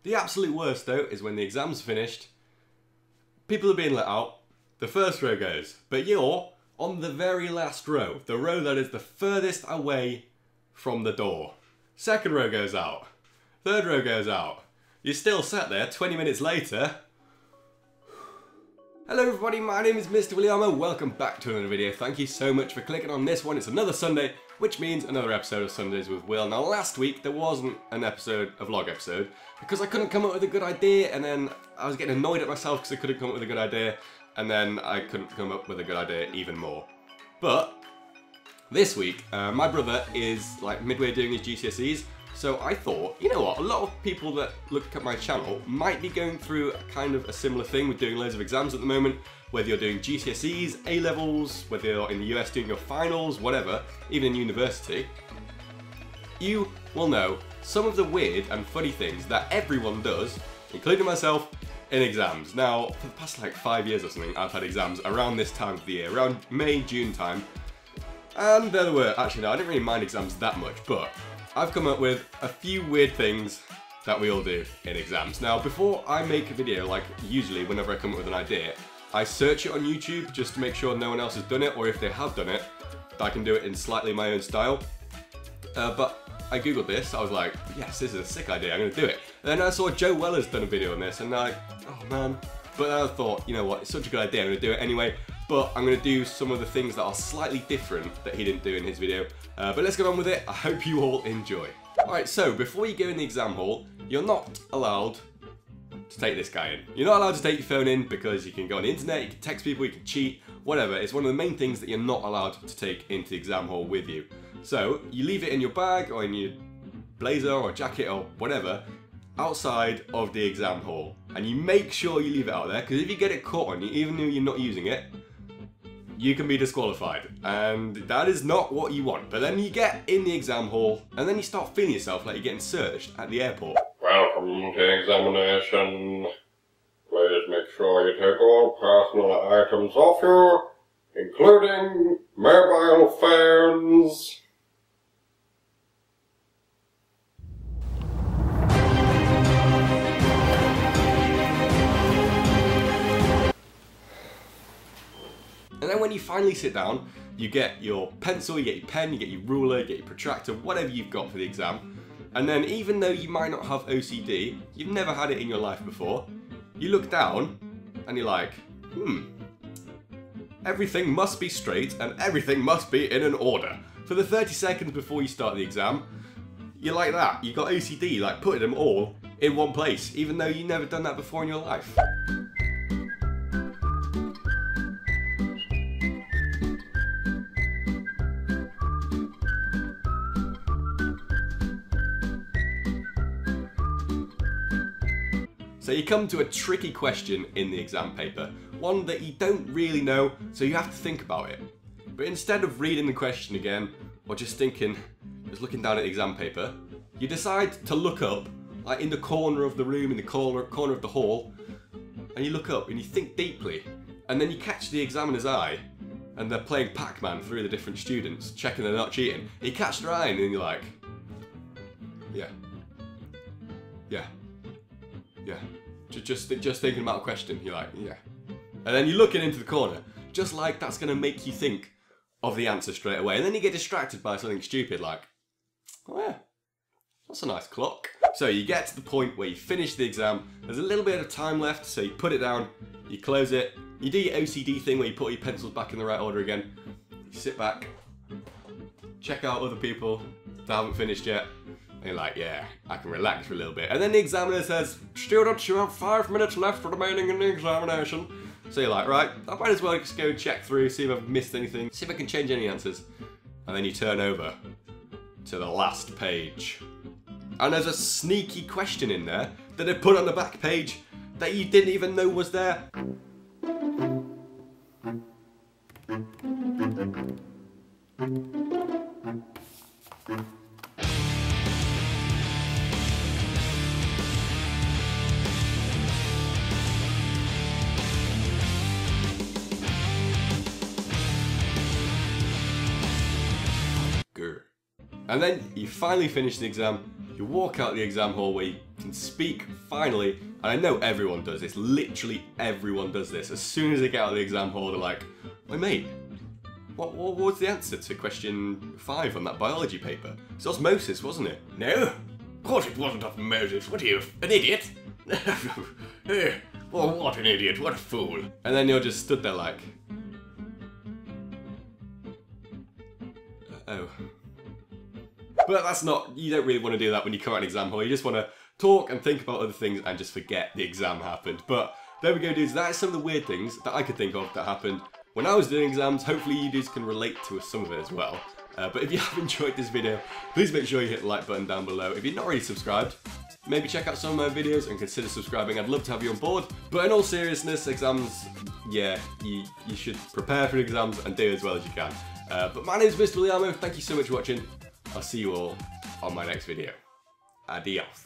The absolute worst though is when the exam's finished, people are being let out, the first row goes, but you're on the very last row, the row that is the furthest away from the door. Second row goes out, third row goes out. You're still sat there 20 minutes later. Hello everybody, my name is Mr. Williamo. Welcome back to another video. Thank you so much for clicking on this one. It's another Sunday, which means another episode of Sundays with Will. Now last week there wasn't an episode, a vlog episode, because I couldn't come up with a good idea, and then I was getting annoyed at myself because I couldn't come up with a good idea, and then I couldn't come up with a good idea even more. But this week, my brother is like midway doing his GCSEs, so I thought, you know what, a lot of people that look at my channel might be going through kind of a similar thing with doing loads of exams at the moment, whether you're doing GCSEs, A-levels, whether you're in the US doing your finals, whatever, even in university. You will know some of the weird and funny things that everyone does, including myself, in exams. Now, for the past like 5 years or something, I've had exams around this time of the year, around May, June time, and there were, actually no, I didn't really mind exams that much, but I've come up with a few weird things that we all do in exams. Now, before I make a video, like usually whenever I come up with an idea, I search it on YouTube just to make sure no one else has done it, or if they have done it, I can do it in slightly my own style. But I googled this, I was like, yes, this is a sick idea, I'm gonna do it. And then I saw Joe Weller's done a video on this, and I'm like, oh man. But then I thought, you know what, it's such a good idea, I'm gonna do it anyway. But I'm going to do some of the things that are slightly different that he didn't do in his video. But let's get on with it. I hope you all enjoy. Alright, so before you go in the exam hall, you're not allowed to take this guy in. You're not allowed to take your phone in because you can go on the internet, you can text people, you can cheat, whatever. It's one of the main things that you're not allowed to take into the exam hall with you. So you leave it in your bag or in your blazer or jacket or whatever outside of the exam hall. And you make sure you leave it out there, because if you get it caught on you, even though you're not using it, you can be disqualified, and that is not what you want. But then you get in the exam hall, and then you start feeling yourself like you're getting searched at the airport. Welcome to examination. Please make sure you take all personal items off you, including mobile phones. And then when you finally sit down, you get your pencil, you get your pen, you get your ruler, you get your protractor, whatever you've got for the exam. And then even though you might not have OCD, you've never had it in your life before, you look down and you're like, everything must be straight and everything must be in an order. For the 30 seconds before you start the exam, you're like that. You got OCD, like putting them all in one place, even though you've never done that before in your life. So you come to a tricky question in the exam paper, one that you don't really know, so you have to think about it. But instead of reading the question again, or just looking down at the exam paper, you decide to look up, like in the corner of the room, in the corner of the hall, and you look up and you think deeply, and then you catch the examiner's eye, and they're playing Pac-Man through the different students, checking they're not cheating. You catch their eye and then you're like, yeah. Just thinking about a question, you're like, yeah. And then you're looking into the corner, just like that's gonna make you think of the answer straight away. And then you get distracted by something stupid like, oh yeah, that's a nice clock. So you get to the point where you finish the exam, there's a little bit of time left, so you put it down, you close it, you do your OCD thing where you put your pencils back in the right order again, you sit back, check out other people that haven't finished yet, and you're like, yeah, I can relax for a little bit. And then the examiner says, students, you have 5 minutes left remaining in the examination. So you're like, right, I might as well just go check through, see if I've missed anything, see if I can change any answers. And then you turn over to the last page. And there's a sneaky question in there that they put on the back page that you didn't even know was there. And then you finally finish the exam, you walk out the exam hall where you can speak finally, and I know everyone does this, literally everyone does this. As soon as they get out of the exam hall, they're like, "Wait, mate, what was the answer to question 5 on that biology paper? It's osmosis, wasn't it?" No, of course it wasn't osmosis. What are you, an idiot? Oh, what an idiot, what a fool. And then you're just stood there like, oh. But that's not, you don't really want to do that when you come out an exam hall. You just want to talk and think about other things and just forget the exam happened. But there we go, dudes. That is some of the weird things that I could think of that happened when I was doing exams. Hopefully you dudes can relate to some of it as well. But if you have enjoyed this video, please make sure you hit the like button down below. If you're not already subscribed, maybe check out some of my videos and consider subscribing. I'd love to have you on board. But in all seriousness, exams, yeah, you should prepare for exams and do as well as you can. But my name is Mr. Williamo. Thank you so much for watching. I'll see you all on my next video. Adios.